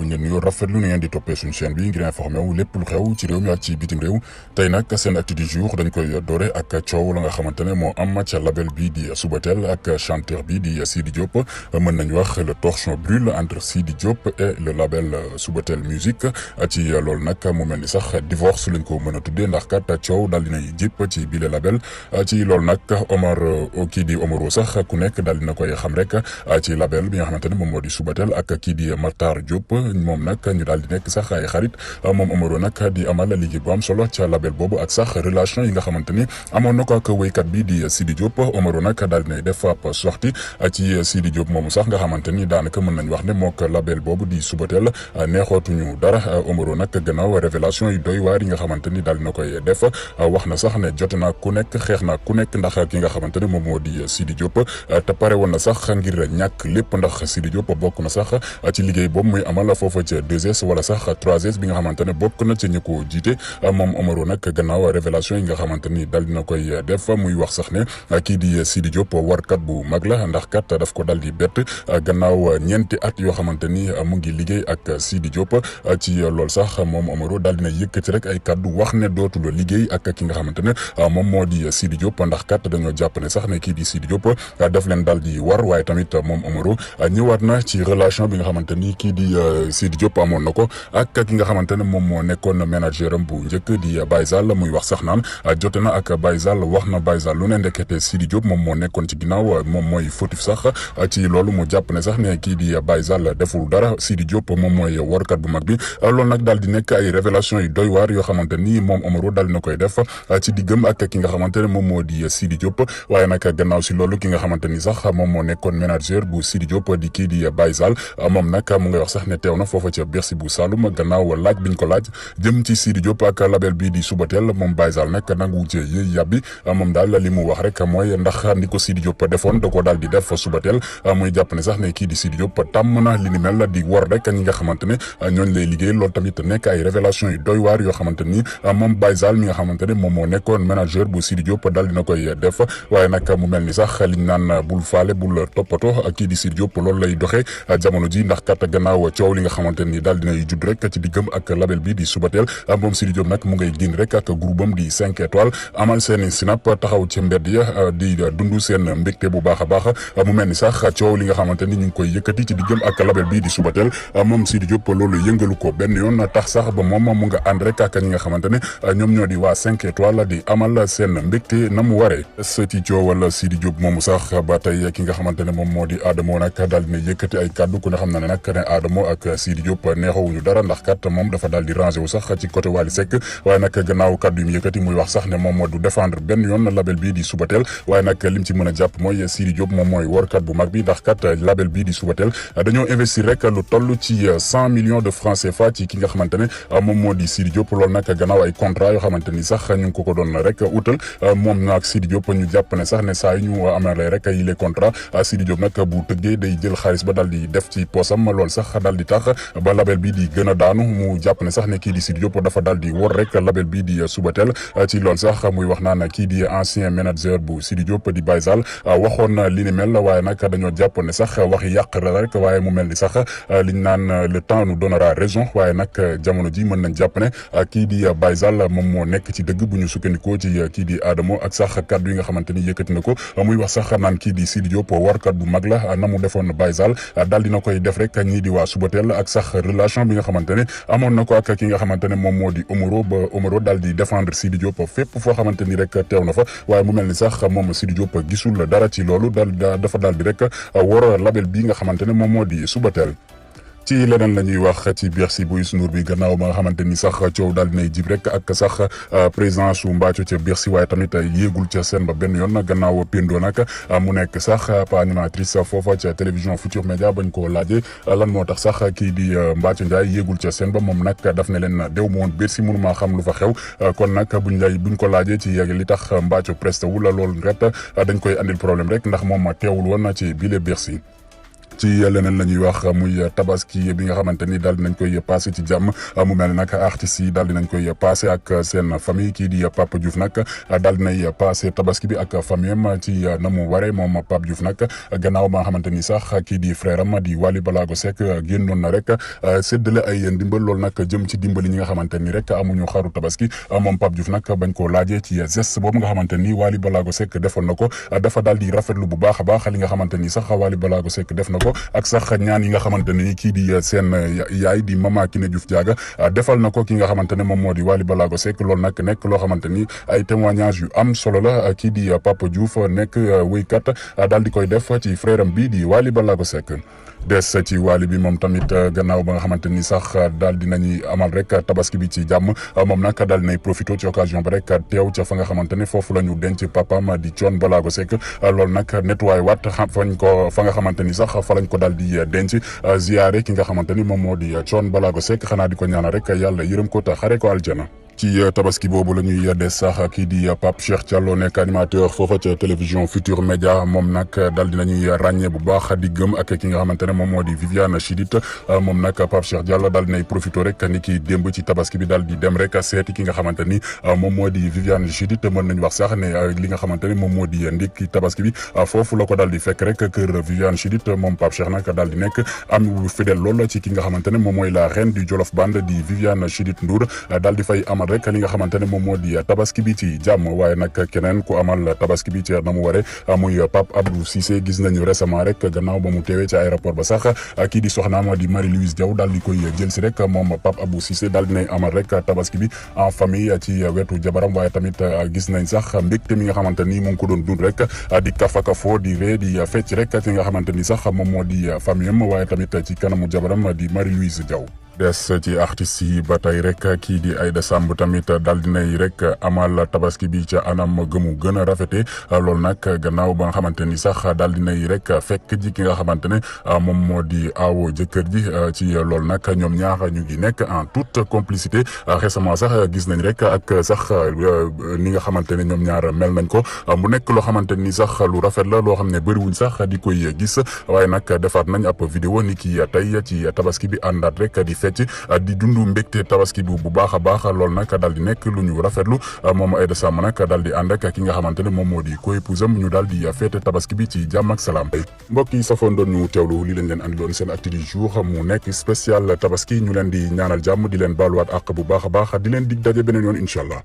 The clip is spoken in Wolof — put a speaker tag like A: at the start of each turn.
A: bu ñu nuyoo rafetlu na ngeen di toppee suñu chaîne bi ngir informé wu lépp lu xew ci réew mi ak ci bitim réew tey nag seen actu du jour dañ koy doore ak coow la nga xamante ne moo am ca label bi di Subatel ak chanteur bi di Sidi Diop mën nañu wax le torchon brûle entre Sidi Diop et le label Subatel Musique ci loolu nag mu mel ni sax divorce lañ ko mën a tuddee ndax kat coow daal dinay jip ci bile label ci loolu nag Omar kii di Omaro sax ku nekk daal dina koy xam rek ci label bi nga xamante ne moom moo di Subatel ak kii di Matar Diop moom nag ñu daal di nekk sax ay xarit moom Omaro nag di amal liggéey bu am solo ca label boobu ak sax relation yi nga xamante ni amoon na ko ak wéykat bi di Sidi Diop Omaro nag daal dinay def ab sortie ci Sidi Diop moomu sax nga xamante ni daanaka mën nañ wax ne mook label boobu di Subatel neexootuñu dara Omaro nag gannaaw révélation yi doy waar yi nga xamante ni daal dina koy def wax na sax ne jote naa ku nekk xeex naa ku nekk ndax ki nga xamante ne moom moo di Sidi Diop te pare woon na sax ngir ñàkk lépp ndax Sidi Diop bokk na sax ci liggéey boobu muy amal foofa ca 2S wala sax 3S bi nga xamante ne bokk na ci ñu ko jiite moom Omaro nag gannaaw révélation yi nga xamante ni daal dina koy def muy wax sax ne kii di Sidi Diop warkat bu mag la ndax kat daf ko dal di bett gannaaw ñeenti at yoo xamante ni mu ngi liggéey ak Sidi Diop ci loolu sax moom Omaro daal dina yëkkati rek ay kaddu wax ne dootul liggéey ak ki nga xamante ne moom moo di Sidi Diop ndax kat dañoo jàpp ne sax ne kii di Sidi Diop daf leen daal di war waaye tamit moom Omaro ñëwaat na ci relation bi nga xamante ni kii di Sidi Diop amoon na ko ak ki nga xamante ne moom moo nekkoon manager am bu njëkk di Baye Zall muy wax sax naan jote na ak Baye Zall wax na Baye Zall lu ne ndekete Sidi Diop moom moo nekkoon ci ginnaaw moom mooy fautif sax ci loolu mu jàpp ne sax ne kii di Baye Zall deful dara Sidi Diop moom mooy warkat bu mag bi loolu nag daal di nekk ay révélation yu doy waar yoo xamante ni moom Omaro daal dina koy def ci diggam ak ki nga xamante ne moom moo di Sidi Diop waaye nag gannaaw si loolu ki nga xamante ni sax moom moo nekkoon manager bu Sidi Diop di kii di Baye Zall moom nag mu ngay wax sax ne teew na foofa ca Bercy bu Saloum gannaaw laaj biñ ko laaj jëm ci Sidi Diop ak label bii di Subatel moom Baye Zall nag nangu ci yëy yàbbi moom daal li mu wax rek mooy ndax ni ko Sidi Diop defoon da ko daal di def Subatel muy jàpp ne sax ne kii di Sidi Diop tàmm na li ni mel di war rek ñi nga xamante ne ñooñ lay liggéey loolu tamit nekk ay révélation yu doy waar yoo xamante ni moom Baye Zall mi nga xamante ne moom moo nekkoon manager bu Sidi Diop daal dina koy def waaye nag mu mel ni sax liñ naan bul faale bul toppatoo kii di Sidi Diop loolu lay doxee jamono ji ndax kat gannaaw coow li nga xamante ni daal dinay judd rek ci diggam ak label bi di Subatel moom Sidi Diop nag mu ngay génn rek ak groupe am di 5 étoiles amal seen sinap taxaw ci mbedd ya di dund seen mbégte bu baax a baax mu mel ni sax coow li nga xamante ni ñu ngi koy yëkkati ci diggam ak label bi di Subatel moom Sidi Diop loolu yëngalu ko benn yoon tax sax ba moom mu nga ànd rek ak ñi nga xamante ne ñoom ñoo di waa 5 étoiles di amal seen mbégte na mu waree ci coowal Sidi Diop moomu sax ba tey ki nga xamante ne moom moo di Adamo nag daal dina yëkkati ay kaddu ku ne xam na ne nag ne Adamo ak Sidi Diop neexawuñu dara ndax kat moom dafa daal di rangé wu sax ci côté Wally Seck waaye nag gannaaw kaddu yi mu yëkkati muy wax sax ne moom moo du défendre benn yoon label bii di Subatel waaye nag lim ci mën a jàpp mooy Sidi Diop moom mooy warkat bu mag bi ndax kat label bii di Subatel dañoo investir rek lu toll ci 100 millions de francs CFA ci ki nga xamante ne moom moo di Sidi Diop loolu nag gannaaw ay contrat yoo xamante ni sax ñu ngi ko doon rek utal moom nag Sidi Diop ñu jàpp ne sax ne saa yu ñu amalee rek yi les contrat Sidi Diop nag bu tëggee day jël xaalis ba daal di def ci poosam loolu sax daal di tax ba label bii di gën a daanu mu jàpp ne sax ne kii di Sidi Diop dafa daal di war rek label bii di Subatel ci loolu sax muy wax naan kii di ancien manager bu Sidi Diop di Baye Zall waxoon na li ni mel waaye nag dañoo jàpp ne sax waxi yàq la rek waaye mu mel ni sax liñ naan le temps nous donnera raison waaye nag jamono ji mën nañ jàpp ne kii di Baye Zall moom moo nekk ci dëgg bu ñu sukkandikoo ci kii di Adamo ak sax kaddu yi nga xamante ni yëkkati na ko muy wax sax naan kii di Sidi Diop warkat bu mag la na mu defoon Baye Zall daal dina koy def rek ñii di waa Subatel ak sax relation bi nga xamante ne amoon na ko ak ki nga xamante ne moom moo di Omaro ba Omaro daal di défendre Sidi Diop fépp foo xamante ni rek teew na fa waaye mu mel ni sax moom Sidi Diop gisul dara ci loolu dafa daal di rek war label bi nga xamante ne moom moo di Subatel ci leneen la ñuy wax ci Bercy bu Youssou Ndour bi gannaaw ba nga xamante ni sax coow daal dinay jib rek ak sax président su Mbathio ca Bercy waaye tamit yéegul ca seen ba benn yoon gannaaw Pendo nag mu nekk sax pa animatrice foofa ca télévision Futur Média bañ koo laajee lan moo tax sax kii di Mbathio Ndiaye yéegul ca seen ba moom nag daf ne leen dew ma woon Bercy mënumaa xam lu fa xew kon nag buñ ko laajee ci li tax Mbathio presté wu la loolu ret dañ koy andil problème rek ndax moom teewul woon ci bile Bercy ci leneen la ñuy wax muy tabaski bi nga xamante ni daal dinañ koy passé ci jàmm mu mel nag artistes yi daal dinañ koy passé ak seen famille kii di Pape Diouf nag daal dinay passé tabaski bi ak famille am ci na mu waree moom Pape Diouf nag gannaaw ba nga xamante ni sax kii di frère am di Wally Ballago Seck génnoon na rek séddale ay ndimbal loolu nag jëm ci dimbali ñi nga xamante ni rek amuñu xaru tabaski moom Pape Diouf nag bañ koo laajee ci geste boobu nga xamante ni Wally Ballago Seck defoon na ko dafa daal di rafetlu bu baax a baax li nga xamante ni sax Wally Ballago Seck def na ko ak sax ñaan yi nga xamante ni kii di seen yaay di Mama Kiné Diouf Diaga defal na ko ki nga xamante ne moom moo di Wally Ballago Seck loolu nag nekk loo xamante ni ay témoignage yu am solo la kii di Pape Diouf nekk wéykat daal di koy def ci frère am bii di Wally Ballago Seck des ci Wally bi moom tamit gannaaw ba nga xamante ni sax daal dinañuy amal rek tabaski bi ci jàmm moom nag daal dinay profité ci occasion bi rek teew ca fa nga xamante ne foofu la ñu denc papam di Thione Ballago Seck loolu nag nettoyé waat fa nga xamante ni sax fa lañ ko daal di denc ziyaare ki nga xamante ni moom moo di Thione Ballago Seck xanaa di ko ñaanal rek yàlla yërëm ko te xare ko aljana ci tabaski boobu la ñuy des sax kii di Pape Cheikh Diallo nekk animateur foofa ca télévision Futur Média moom nag daal dinañuy ràññee bu baax di gëm ak ki nga xamante ne moom moo di Viviane Chidid moom nag Pape Cheikh Diallo daal dinay profité rek ni ki démb ci tabaski bi daal di dem rek seeti ki nga xamante ni moom moo di Viviane Chidid mën nañ wax sax ne li nga xamante ni moom moo di ndékki tabaski bi foofu la ko daal di fekk rek kër Viviane Chidid moom Pape Cheikh nag daal di nekk am fidèle lool ci ki nga xamante ne moom mooy la reine du Jolof Band di Viviane Chidid Ndour daal di fay amal rek li nga xamante ne moom moo di tabaski bi ci jàmm waaye nag keneen ku amal tabaski bi ci na mu waree muy Pape Abdou Cissé gis nañu récemment rek gannaaw ba mu teewee ci aéroport ba sax kii di soxnaam di Marie-Louise Diaw daal di koy jël si rek moom Pape Abdou Cissé daal dinay amal rek tabaski bi en famille ci wetu jabaram waaye tamit gis nañ sax mbégte mi nga xamante ni mu ngi ko doon dund rek di kafakafoo di ree di fecc rek ci nga xamante ni sax moom moo di famille am waaye tamit ci kanamu jabaram di Marie-Louise Diaw des ci artistes yi ba tey rek kii di Aïda Samb tamit daal dinay rek amal tabaski bi ca anam gëmu gën a rafete loolu nag gannaaw ba nga xamante ni sax daal dinay rek fekk ji ki nga xamante ne moom moo di aawo jëkkër ji ci loolu nag ñoom ñaar ñu ngi nekk en toute complicité récemment sax gis nañ rek ak sax ni nga xamante ne ñoom ñaar mel nañ ko mu nekk loo xamante ni sax lu rafet la loo xam ne bëriwuñ sax di koy gis waaye nag defaat nañ ab vidéo ni ki tey ci tabaski bi àndaat rek di fecc di dundu mbégte tabaski bi bu baax a baax loolu nag daal di nekk lu ñu rafetlu moom Aïda Samb nag daal di ànd ak ki nga xamante ne moom moo di co-épousam ñu daal di féete tabaski bi ci jàmm ak salaam. mbokk yi safoon doon ñu teewlu li lañ leen andiloon seen acte du jour mu nekk spécial tabaski ñu leen di ñaanal jàmm di leen baaluwaat àq bu baax a baax di leen dig daje beneen yoon incha allah.